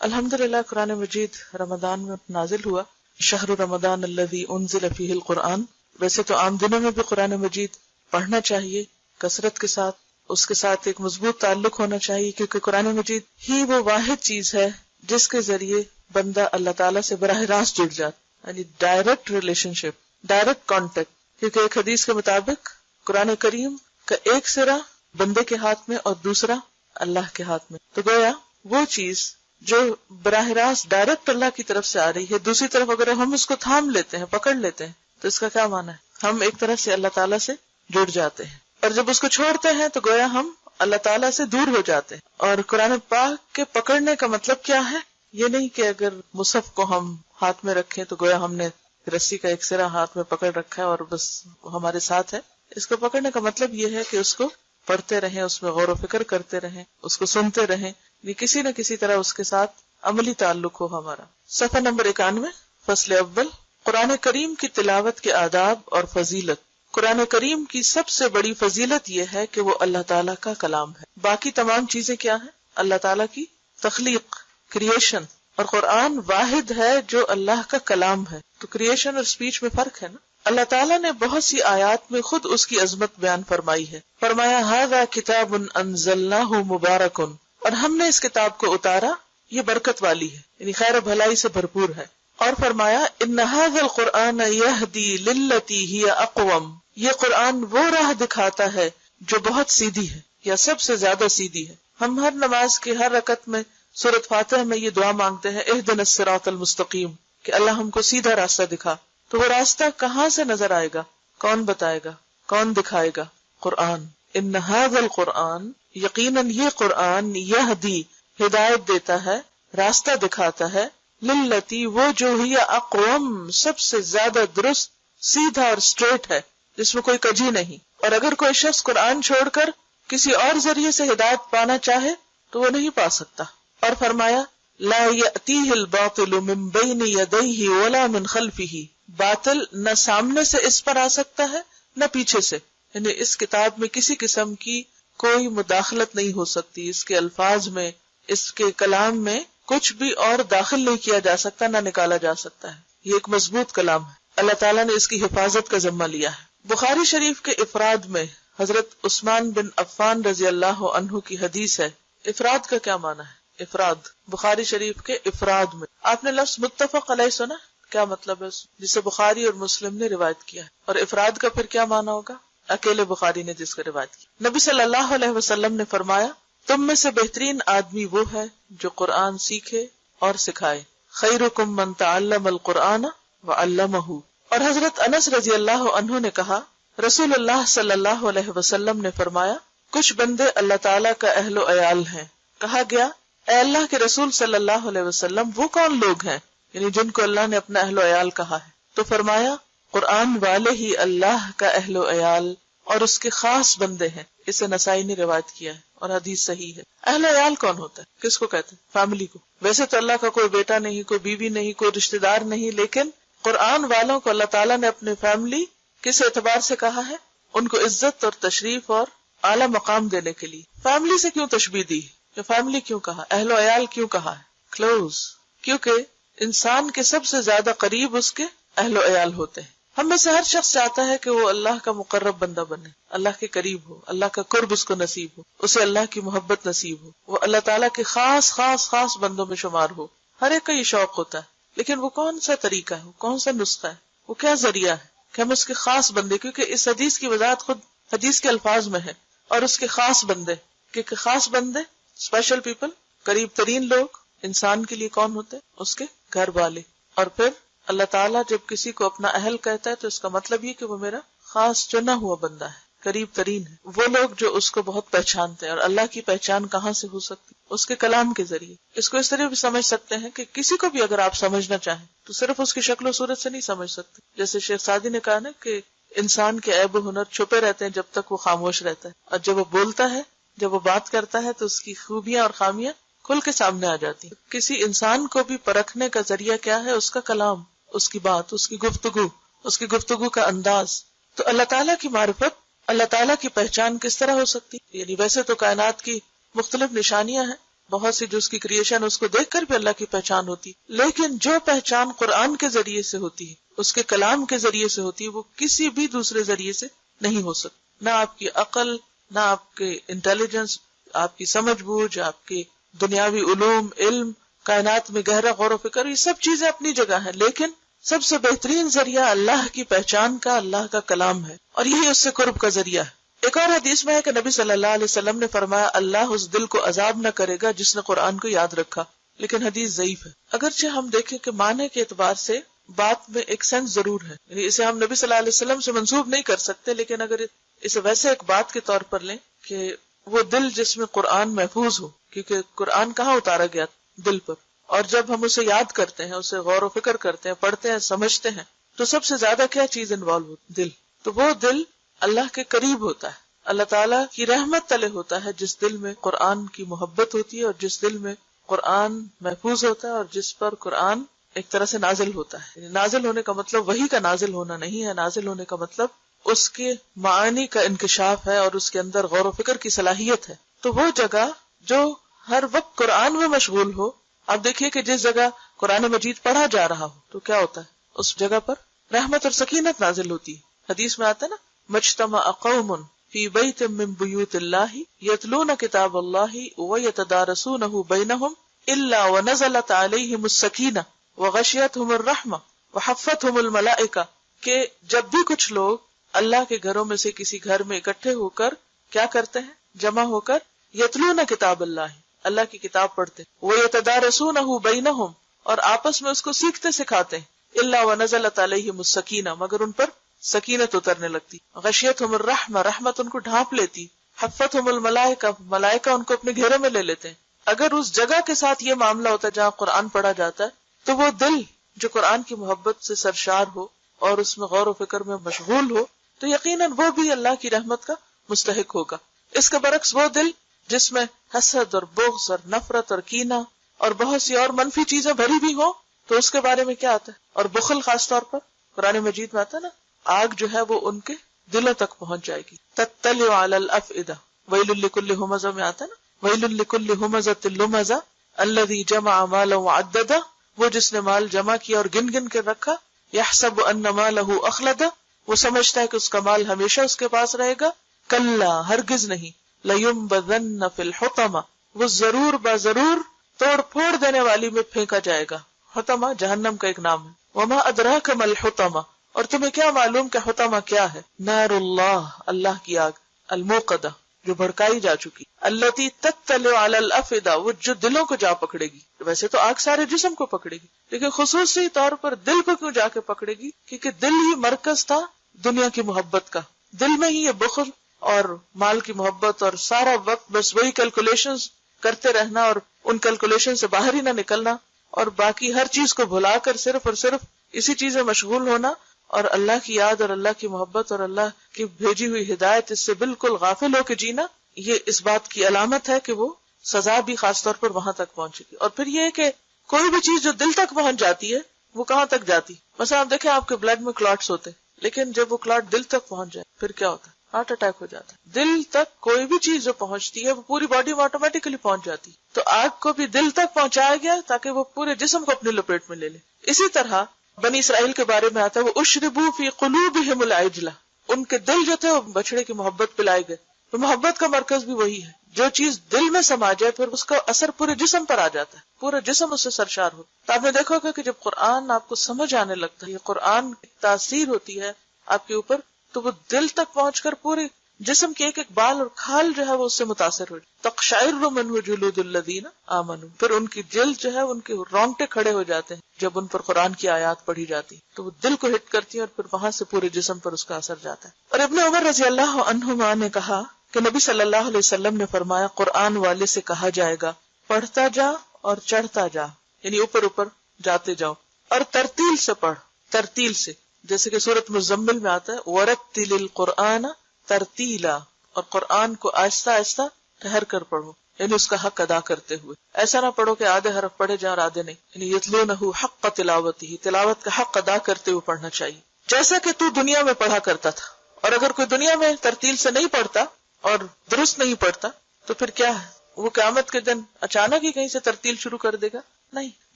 الحمدللہ قرآن مجید رمضان میں نازل ہوا، شہر رمضان الذی انزل فیہ القرآن۔ ویسے تو عام دنوں میں بھی قرآن مجید پڑھنا چاہیے کثرت کے ساتھ، اس کے ساتھ ایک مضبوط تعلق ہونا چاہیے، کیونکہ قرآن مجید ہی وہ واحد چیز ہے جس کے ذریعے بندہ اللہ تعالیٰ سے براہ راست جڑ جاتا، یعنی ڈائریکٹ ریلیشن شپ، ڈائریکٹ کانٹیکٹ۔ کیونکہ ایک حدیث کے مطابق قرآن کریم کا ایک سرا بندے کے ہاتھ میں اور دوسرا اللہ کے ہاتھ میں، تو گویا وہ چیز جو براہ راست ڈائریکٹ اللہ کی طرف سے آ رہی ہے، دوسری طرف اگر ہم اس کو تھام لیتے ہیں، پکڑ لیتے ہیں، تو اس کا کیا معنی ہے؟ ہم ایک طرح سے اللہ تعالیٰ سے جڑ جاتے ہیں، اور جب اس کو چھوڑتے ہیں تو گویا ہم اللہ تعالیٰ سے دور ہو جاتے ہیں۔ اور قرآن پاک کے پکڑنے کا مطلب کیا ہے؟ یہ نہیں کہ اگر مصحف کو ہم ہاتھ میں رکھیں تو گویا ہم نے رسی کا ایک سرا ہاتھ میں پکڑ رکھا ہے اور بس ہمارے ساتھ ہے۔ اس کو پکڑنے کا مطلب یہ ہے کہ اس کو پڑھتے رہیں، اس میں غور و فکر کرتے رہیں، اس کو سنتے رہیں، یہ کسی نہ کسی طرح اس کے ساتھ عملی تعلق ہو ہمارا۔ صفحہ نمبر 91، فصل اول، قرآن کریم کی تلاوت کے آداب اور فضیلت۔ قرآن کریم کی سب سے بڑی فضیلت یہ ہے کہ وہ اللہ تعالیٰ کا کلام ہے۔ باقی تمام چیزیں کیا ہیں؟ اللہ تعالیٰ کی تخلیق، کریشن، اور قرآن واحد ہے جو اللہ کا کلام ہے۔ تو کریشن اور سپیچ میں فرق ہے نا۔ اللہ تعالیٰ نے بہت سی آیات میں خود اس کی عظمت بیان فرمائی ہے۔ فرمایا ھذا کتاب انزلناہ مبارک، اور ہم نے اس کتاب کو اتارا، یہ برکت والی ہے، یعنی خیر و بھلائی سے بھرپور ہے۔ اور فرمایا ان ھذا القرآن یہدی للتی ہی اقوم، یہ قرآن وہ راہ دکھاتا ہے جو بہت سیدھی ہے یا سب سے زیادہ سیدھی ہے۔ ہم ہر نماز کی ہر رکعت میں سورۃ فاتحہ میں یہ دعا مانگتے ہیں، اہدنا الصراط المستقیم، کہ اللہ ہم کو سیدھا راستہ دکھا۔ تو وہ راستہ کہاں سے نظر آئے گا؟ کون بتائے گا؟ کون دکھائے گا؟ قرآن۔ ان ھذا القرآن، یقیناً یہ قرآن، یہدی، ہدایت دیتا ہے، راستہ دکھاتا ہے، للتی، وہ جو ہی اقوم، سب سے زیادہ درست، سیدھا اور اسٹریٹ ہے، جس میں کوئی کجی نہیں۔ اور اگر کوئی شخص قرآن چھوڑ کر کسی اور ذریعے سے ہدایت پانا چاہے تو وہ نہیں پا سکتا۔ اور فرمایا لا یأتیہ الباطل من بین یدیہ ولا من خلفہ، باطل نہ سامنے سے اس پر آ سکتا ہے نہ پیچھے سے، یعنی اس کتاب میں کسی قسم کی کوئی مداخلت نہیں ہو سکتی، اس کے الفاظ میں، اس کے کلام میں کچھ بھی اور داخل نہیں کیا جا سکتا، نہ نکالا جا سکتا ہے۔ یہ ایک مضبوط کلام ہے، اللہ تعالیٰ نے اس کی حفاظت کا ذمہ لیا ہے۔ بخاری شریف کے افراد میں حضرت عثمان بن عفان رضی اللہ عنہ کی حدیث ہے۔ افراد کا کیا معنی ہے؟ افراد، بخاری شریف کے افراد میں آپ نے لفظ متفق علیہ سنا، کیا مطلب ہے جسے بخاری اور مسلم نے روایت کیا ہے؟ اور افراد کا پھر کیا معنی ہوگا؟ اکیلے بخاری نے جس کا روایت کی۔ نبی صلی اللہ علیہ وسلم نے فرمایا تم میں سے بہترین آدمی وہ ہے جو قرآن سیکھے اور سکھائے، خیرکم من تعلم القرآن وعلمہ۔ اور حضرت انس رضی اللہ عنہ نے کہا رسول اللہ صلی اللہ علیہ وسلم نے فرمایا کچھ بندے اللہ تعالیٰ کا اہل و عیال ہیں۔ کہا گیا اے اللہ کے رسول صلی اللہ علیہ وسلم وہ کون لوگ ہیں یعنی جن کو اللہ نے اپنا اہل و عیال کہا ہے؟ تو فرمایا قرآن والے ہی اللہ کا اہل و عیال اور اس کے خاص بندے ہیں۔ اسے نسائی نے روایت کیا ہے اور حدیث صحیح ہے۔ اہل و عیال کون ہوتا ہے؟ کس کو کہتے ہیں؟ فیملی کو۔ ویسے تو اللہ کا کوئی بیٹا نہیں، کوئی بیوی نہیں، کوئی رشتہ دار نہیں، لیکن قرآن والوں کو اللہ تعالیٰ نے اپنے فیملی کس اعتبار سے کہا ہے؟ ان کو عزت اور تشریف اور اعلیٰ مقام دینے کے لیے۔ فیملی سے کیوں تشبیہ دی؟ کہ فیملی کیوں کہا؟ اہل و عیال کیوں کہا ہے؟ کلوز، کیونکہ انسان کے سب سے زیادہ قریب اس کے اہل و عیال ہوتے ہیں۔ ہم میں سے ہر شخص چاہتا ہے کہ وہ اللہ کا مقرب بندہ بنے، اللہ کے قریب ہو، اللہ کا قرب اس کو نصیب ہو، اسے اللہ کی محبت نصیب ہو، وہ اللہ تعالیٰ کے خاص خاص خاص بندوں میں شمار ہو۔ ہر ایک کا یہ شوق ہوتا ہے، لیکن وہ کون سا طریقہ ہے، وہ کون سا نسخہ ہے، وہ کیا ذریعہ ہے کہ ہم اس کے خاص بندے، کیونکہ اس حدیث کی وضاحت خود حدیث کے الفاظ میں ہے، اور اس کے خاص بندے، کیونکہ خاص بندے، اسپیشل پیپل، قریب ترین لوگ انسان کے لیے کون ہوتے ہیں؟ اس کے گھر والے۔ اور پھر اللہ تعالیٰ جب کسی کو اپنا اہل کہتا ہے تو اس کا مطلب یہ کہ وہ میرا خاص چنا ہوا بندہ ہے، قریب ترین ہے، وہ لوگ جو اس کو بہت پہچانتے ہیں۔ اور اللہ کی پہچان کہاں سے ہو سکتی؟ اس کے کلام کے ذریعے۔ اس کو اس طرح بھی سمجھ سکتے ہیں کہ کسی کو بھی اگر آپ سمجھنا چاہیں تو صرف اس کی شکل و صورت سے نہیں سمجھ سکتے۔ جیسے شیخ سعدی نے کہا نا کہ انسان کے عیب و ہنر چھپے رہتے ہیں جب تک وہ خاموش رہتا ہے، اور جب وہ بولتا ہے، جب وہ بات کرتا ہے تو اس کی خوبیاں اور خامیاں کھل کے سامنے آ جاتی ہیں۔ کسی انسان کو بھی پرکھنے کا ذریعہ کیا ہے؟ اس کا کلام، اس کی بات، اس کی گفتگو کا انداز۔ تو اللہ تعالیٰ کی معرفت، اللہ تعالیٰ کی پہچان کس طرح ہو سکتی؟ یعنی ویسے تو کائنات کی مختلف نشانیاں ہیں، بہت سی جو اس کی کریشن اس کو دیکھ کر بھی اللہ کی پہچان ہوتی، لیکن جو پہچان قرآن کے ذریعے سے ہوتی ہے، اس کے کلام کے ذریعے سے ہوتی ہے، وہ کسی بھی دوسرے ذریعے سے نہیں ہو سکتی. نہ آپ کی عقل، نہ آپ کے انٹیلیجنس، آپ کی سمجھ بوجھ، آپ کے دنیاوی علوم، علم، کائنات میں گہرا غور و فکر، یہ سب چیزیں اپنی جگہ ہیں، لیکن سب سے بہترین ذریعہ اللہ کی پہچان کا اللہ کا کلام ہے، اور یہی اس سے قرب کا ذریعہ ہے. ایک اور حدیث میں ہے کہ نبی صلی اللہ علیہ وسلم نے فرمایا اللہ اس دل کو عذاب نہ کرے گا جس نے قرآن کو یاد رکھا، لیکن حدیث ضعیف ہے. اگرچہ ہم دیکھیں کہ معنی کے اعتبار سے بات میں ایک سینس ضرور ہے، یعنی اسے ہم نبی صلی اللہ علیہ وسلم سے منسوب نہیں کر سکتے، لیکن اگر اسے ویسے ایک بات کے طور پر لیں کہ وہ دل جس میں قرآن محفوظ ہو، کیونکہ قرآن کہاں اتارا گیا؟ دل پر. اور جب ہم اسے یاد کرتے ہیں، اسے غور و فکر کرتے ہیں، پڑھتے ہیں، سمجھتے ہیں، تو سب سے زیادہ کیا چیز انوالو ہوتی؟ دل. تو وہ دل اللہ کے قریب ہوتا ہے، اللہ تعالیٰ کی رحمت تلے ہوتا ہے، جس دل میں قرآن کی محبت ہوتی ہے، اور جس دل میں قرآن محفوظ ہوتا ہے، اور جس پر قرآن ایک طرح سے نازل ہوتا ہے. نازل ہونے کا مطلب وحی کا نازل ہونا نہیں ہے، نازل ہونے کا مطلب اس کے معانی کا انکشاف ہے، اور اس کے اندر غور و فکر کی صلاحیت ہے. تو وہ جگہ جو ہر وقت قرآن میں مشغول ہو، آپ دیکھیے کہ جس جگہ قرآن مجید پڑھا جا رہا ہو تو کیا ہوتا ہے؟ اس جگہ پر رحمت اور سکینت نازل ہوتی ہے. حدیث میں آتا ہے نا، مجتمع قوم فی بیت من بیوت اللہ یتلون کتاب اللہ ویتدارسونہ بینہم الا ونزلت علیہم السکینہ وغشیتہم الرحمہ وحفتہم الملائکہ، کہ جب بھی کچھ لوگ اللہ کے گھروں میں سے کسی گھر میں اکٹھے ہو کر کیا کرتے ہیں؟ جمع ہو کر یتلون کتاب اللہ، اللہ کی کتاب پڑھتے، ویتدارسونہ بینہم، اور آپس میں اس کو سیکھتے سکھاتے ہیں، الا ونزلت علیہم السکینہ، مگر ان پر سکینت اترنے لگتی، غشیتہم الرحمہ، رحمت ان کو ڈھانپ لیتی، حفتہم الملائکہ، ملائکہ ان کو اپنے گھیرے میں لے لیتے ہیں. اگر اس جگہ کے ساتھ یہ معاملہ ہوتا ہے جہاں قرآن پڑھا جاتا ہے، تو وہ دل جو قرآن کی محبت سے سرشار ہو اور اس میں غور و فکر میں مشغول ہو، تو یقیناً وہ بھی اللہ کی رحمت کا مستحق ہوگا. اس کے برعکس وہ دل جس میں حسد اور بغض اور نفرت اور کینہ اور بہت سی اور منفی چیزیں بھری بھی ہوں، تو اس کے بارے میں کیا آتا ہے؟ اور بخل خاص طور پر قرآن مجید میں آتا ہے نا، آگ جو ہے وہ ان کے دلوں تک پہنچ جائے گی. تطلع علی الافئدہ، ویل لکل ہمزہ میں آتا ہے نا، ویل لکل ہمزۃ لمزہ الذی جمع مالا وعددہ، وہ جس نے مال جمع کیا اور گن گن کے رکھا، یحسب ان مالہ اخلدہ، وہ سمجھتا ہے کہ اس کا مال ہمیشہ اس کے پاس رہے گا. کلا، ہرگز نہیں، لینبذن فی الحطمہ، وہ ضرور بضرور توڑ پھوڑ دینے والی میں پھینکا جائے گا. حطمہ جہنم کا ایک نام ہے. وما ادراک ما الحطمہ، اور تمہیں کیا معلوم کہ حطمہ کیا ہے؟ نار اللہ، اللہ کی آگ، الموقدہ، جو بھڑکائی جا چکی، التی تطلع علی الافئدہ، وہ جو دلوں کو جا پکڑے گی. ویسے تو آگ سارے جسم کو پکڑے گی، لیکن خصوصی طور پر دل کو کیوں جا کے پکڑے گی؟ کیونکہ دل ہی مرکز تھا دنیا کی محبت کا. دل میں ہی یہ بخل اور مال کی محبت اور سارا وقت بس وہی کیلکولیشنز کرتے رہنا اور ان کیلکولیشن سے باہر ہی نہ نکلنا، اور باقی ہر چیز کو بھلا کر صرف اور صرف اسی چیز میں مشغول ہونا، اور اللہ کی یاد اور اللہ کی محبت اور اللہ کی بھیجی ہوئی ہدایت اس سے بالکل غافل ہو کے جینا، یہ اس بات کی علامت ہے کہ وہ سزا بھی خاص طور پر وہاں تک پہنچے گی. اور پھر یہ کہ کوئی بھی چیز جو دل تک پہنچ جاتی ہے وہ کہاں تک جاتی؟ مثلا آپ دیکھیں آپ کے بلڈ میں کلاٹس ہوتے، لیکن جب وہ کلاٹ دل تک پہنچ جائے پھر کیا ہوتا ہے؟ ہارٹ اٹیک ہو جاتا ہے. دل تک کوئی بھی چیز جو پہنچتی ہے وہ پوری باڈی میں آٹومیٹکلی پہنچ جاتی. تو آگ کو بھی دل تک پہنچایا گیا تاکہ وہ پورے جسم کو اپنی لپیٹ میں لے لے. اسی طرح بنی اسرائیل کے بارے میں آتا ہے، وہ اشربوا فی قلوبہم العجلہ، ان کے دل جو تھے وہ بچڑے کی محبت پلائے گئے. تو محبت کا مرکز بھی وہی ہے، جو چیز دل میں سما جائے پھر اس کا اثر پورے جسم پر آ جاتا ہے، پورا جسم اس سے سرشار ہو. تو آپ نے دیکھا ہوگا کہ جب قرآن آپ کو سمجھ آنے لگتا ہے، یہ قرآن کی تاثیر ہوتی ہے آپ کے اوپر، تو وہ دل تک پہنچ کر پورے جسم کے ایک ایک بال اور کھال جو ہے وہ اس سے متاثر ہو جائے. تقشعر منہ جلود الذین آمنوا، پھر ان کی جلد جو ہے ان کے رونگٹے کھڑے ہو جاتے ہیں جب ان پر قرآن کی آیات پڑھی جاتی، تو وہ دل کو ہٹ کرتی ہیں اور پھر وہاں سے پورے جسم پر اس کا اثر جاتا ہے. اور ابن عمر رضی اللہ عنہما نے کہا کہ نبی صلی اللہ علیہ وسلم نے فرمایا، قرآن والے سے کہا جائے گا پڑھتا جا اور چڑھتا جا، یعنی اوپر اوپر جاتے جاؤ، اور ترتیل سے پڑھ، ترتیل سے، جیسے کہ سورۃ مزمل میں آتا ہے وَرَتِّلِ الْقُرْآنَ ترتیلا، اور قرآن کو آہستہ آہستہ ٹھہر کر پڑھو، یعنی اس کا حق ادا کرتے ہوئے. ایسا نہ پڑھو کہ آدھے حرف پڑھے جائیں اور آدھے نہیں، یعنی یتلونہ حق تلاوتہ، تلاوت کا حق ادا کرتے ہوئے پڑھنا چاہیے، جیسا کہ تو دنیا میں پڑھا کرتا تھا. اور اگر کوئی دنیا میں ترتیل سے نہیں پڑھتا اور درست نہیں پڑھتا تو پھر کیا ہے؟ وہ قیامت کے دن اچانک ہی کہیں سے ترتیل شروع کر دے گا؟ نہیں.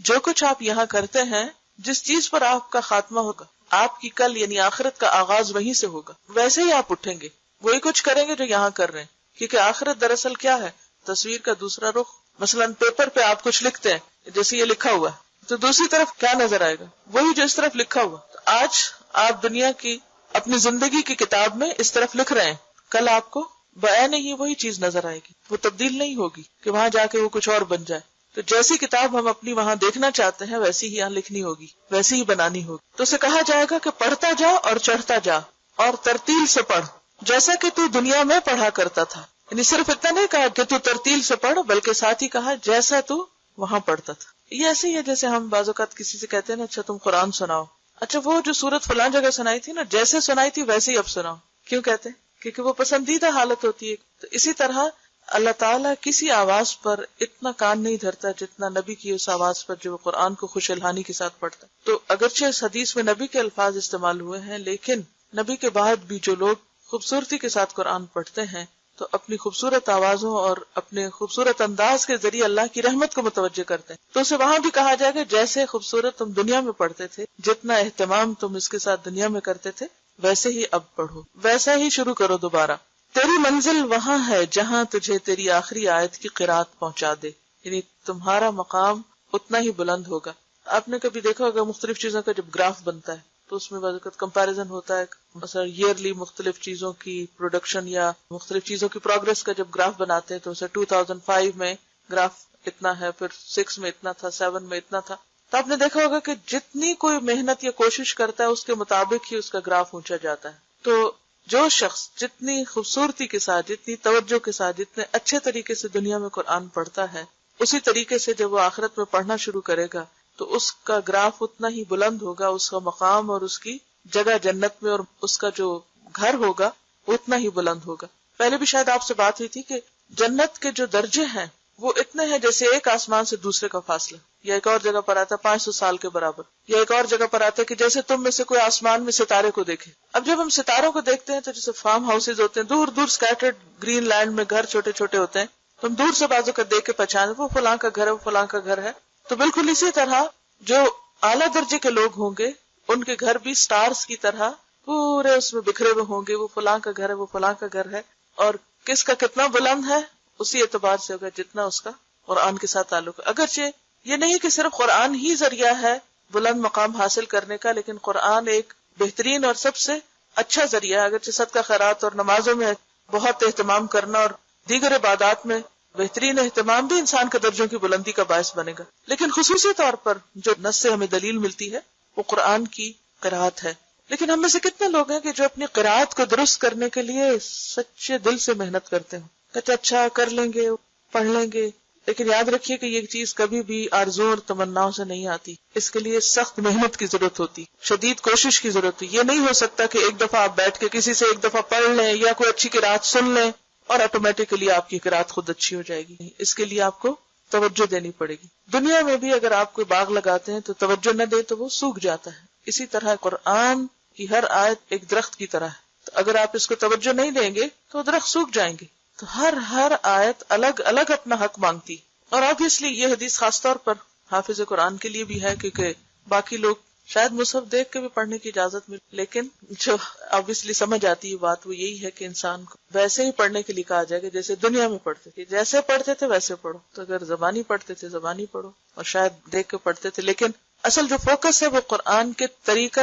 جو کچھ آپ یہاں کرتے ہیں، جس چیز پر آپ کا خاتمہ ہوگا، آپ کی کل یعنی آخرت کا آغاز وہیں سے ہوگا. ویسے ہی آپ اٹھیں گے، وہی کچھ کریں گے جو یہاں کر رہے ہیں. کیونکہ آخرت دراصل کیا ہے؟ تصویر کا دوسرا رخ. مثلا پیپر پہ آپ کچھ لکھتے ہیں، جیسے یہ لکھا ہوا ہے، تو دوسری طرف کیا نظر آئے گا؟ وہی جو اس طرف لکھا ہوا. تو آج آپ دنیا کی اپنی زندگی کی کتاب میں اس طرف لکھ رہے ہیں، کل آپ کو بعین ہی وہی چیز نظر آئے گی. وہ تبدیل نہیں ہوگی کہ وہاں جا کے وہ کچھ اور بن جائے. تو جیسی کتاب ہم اپنی وہاں دیکھنا چاہتے ہیں ویسی ہی یہاں لکھنی ہوگی، ویسی ہی بنانی ہوگی. تو اسے کہا جائے گا کہ پڑھتا جا اور چڑھتا جا اور ترتیل سے پڑھ، جیسا کہ تو دنیا میں پڑھا کرتا تھا. یعنی صرف اتنا نہیں کہا کہ تو ترتیل سے پڑھ، بلکہ ساتھ ہی کہا جیسا تو وہاں پڑھتا تھا. یہ ایسے ہی ہے جیسے ہم بعض اوقات کسی سے کہتے ہیں نا، اچھا تم قرآن سناؤ. اچھا وہ جو سورت فلان جگہ سنائی تھی نا، جیسے سنائی تھی ویسے ہی اب سناؤ. کیوں کہتے ہیں؟ کیونکہ وہ پسندیدہ حالت ہوتی ہے. تو اسی طرح اللہ تعالیٰ کسی آواز پر اتنا کان نہیں دھرتا جتنا نبی کی اس آواز پر جو وہ قرآن کو خوش الحانی کے ساتھ پڑھتا. تو اگرچہ اس حدیث میں نبی کے الفاظ استعمال ہوئے ہیں، لیکن نبی کے بعد بھی جو لوگ خوبصورتی کے ساتھ قرآن پڑھتے ہیں تو اپنی خوبصورت آوازوں اور اپنے خوبصورت انداز کے ذریعے اللہ کی رحمت کو متوجہ کرتے ہیں. تو اسے وہاں بھی کہا جائے گا جیسے خوبصورت تم دنیا میں پڑھتے تھے، جتنا اہتمام تم اس کے ساتھ دنیا میں کرتے تھے، ویسے ہی اب پڑھو، ویسا ہی شروع کرو دوبارہ. تیری منزل وہاں ہے جہاں تجھے تیری آخری آیت کی قرات پہنچا دے. یعنی تمہارا مقام اتنا ہی بلند ہوگا. آپ نے کبھی دیکھا ہوگا مختلف چیزوں کا جب گراف بنتا ہے تو اس میں بعض اوقات کمپیریزن ہوتا ہے، مثلا ایئرلی مختلف چیزوں کی پروڈکشن یا مختلف چیزوں کی پروگرس کا جب گراف بناتے ہیں تو اسے 2005 میں گراف اتنا ہے، پھر 6 میں اتنا تھا، 7 میں اتنا تھا. تو آپ نے دیکھا ہوگا کہ جتنی کوئی محنت یا کوشش کرتا ہے اس کے مطابق ہی اس کا گراف اونچا جاتا ہے. تو جو شخص جتنی خوبصورتی کے ساتھ، جتنی توجہ کے ساتھ، جتنے اچھے طریقے سے دنیا میں قرآن پڑھتا ہے، اسی طریقے سے جب وہ آخرت میں پڑھنا شروع کرے گا تو اس کا گراف اتنا ہی بلند ہوگا، اس کا مقام اور اس کی جگہ جنت میں اور اس کا جو گھر ہوگا اتنا ہی بلند ہوگا. پہلے بھی شاید آپ سے بات ہوئی تھی کہ جنت کے جو درجے ہیں وہ اتنے ہیں جیسے ایک آسمان سے دوسرے کا فاصلہ، یا ایک اور جگہ پر آتا ہے 500 سال کے برابر، یا ایک اور جگہ پر آتا ہے کہ جیسے تم میں سے کوئی آسمان میں ستارے کو دیکھے. اب جب ہم ستاروں کو دیکھتے ہیں تو جیسے فارم ہاؤسز ہوتے ہیں، دور دور سکیٹرڈ گرین لینڈ میں گھر چھوٹے چھوٹے ہوتے ہیں، تو ہم دور سے بازو کا دیکھ کے پہچان وہ فلاں کا گھر ہے، وہ فلاں کا گھر ہے. تو بالکل اسی طرح جو اعلیٰ درجے کے لوگ ہوں گے ان کے گھر بھی سٹارز کی طرح پورے اس میں بکھرے ہوئے ہوں گے، وہ فلاں کا گھر ہے، وہ فلاں کا گھر ہے. اور کس کا کتنا بلند ہے اسی اعتبار سے ہوگا جتنا اس کا قرآن کے ساتھ تعلق ہے. اگرچہ یہ نہیں کہ صرف قرآن ہی ذریعہ ہے بلند مقام حاصل کرنے کا، لیکن قرآن ایک بہترین اور سب سے اچھا ذریعہ ہے. اگرچہ صدقہ خیرات اور نمازوں میں بہت اہتمام کرنا اور دیگر عبادات میں بہترین اہتمام بھی انسان کے درجوں کی بلندی کا باعث بنے گا، لیکن خصوصی طور پر جو نص سے ہمیں دلیل ملتی ہے وہ قرآن کی قرات ہے. لیکن ہم میں سے کتنے لوگ ہیں کہ جو اپنی قرات کو درست کرنے کے لیے سچے دل سے محنت کرتے ہیں، کہتے اچھا کر لیں گے، پڑھ لیں گے، لیکن یاد رکھیے کہ یہ چیز کبھی بھی آرزو اور تمناؤں سے نہیں آتی. اس کے لیے سخت محنت کی ضرورت ہوتی، شدید کوشش کی ضرورت ہوتی. یہ نہیں ہو سکتا کہ ایک دفعہ آپ بیٹھ کے کسی سے ایک دفعہ پڑھ لیں یا کوئی اچھی قرات سن لیں اور آٹومیٹکلی آپ کی قرات خود اچھی ہو جائے گی. اس کے لیے آپ کو توجہ دینی پڑے گی. دنیا میں بھی اگر آپ کوئی باغ لگاتے ہیں تو توجہ نہ دے تو وہ سوکھ جاتا ہے. اسی طرح قرآن کی ہر آیت ایک درخت کی طرح ہے، تو اگر آپ اس کو توجہ نہیں دیں گے تو درخت سوکھ جائیں گے. تو ہر آیت الگ الگ اپنا حق مانگتی. اور آبویسلی یہ حدیث خاص طور پر حافظ قرآن کے لیے بھی ہے، کیونکہ باقی لوگ شاید مصحف دیکھ کے بھی پڑھنے کی اجازت ملے، لیکن جو آبویسلی سمجھ آتی ہے بات وہ یہی ہے کہ انسان کو ویسے ہی پڑھنے کے لیے کہا جائے گا جیسے دنیا میں پڑھتے تھے. جیسے پڑھتے تھے ویسے پڑھو. تو اگر زبانی پڑھتے تھے زبانی پڑھو، اور شاید دیکھ کے پڑھتے تھے، لیکن اصل جو فوکس ہے وہ قرآن کے طریقہ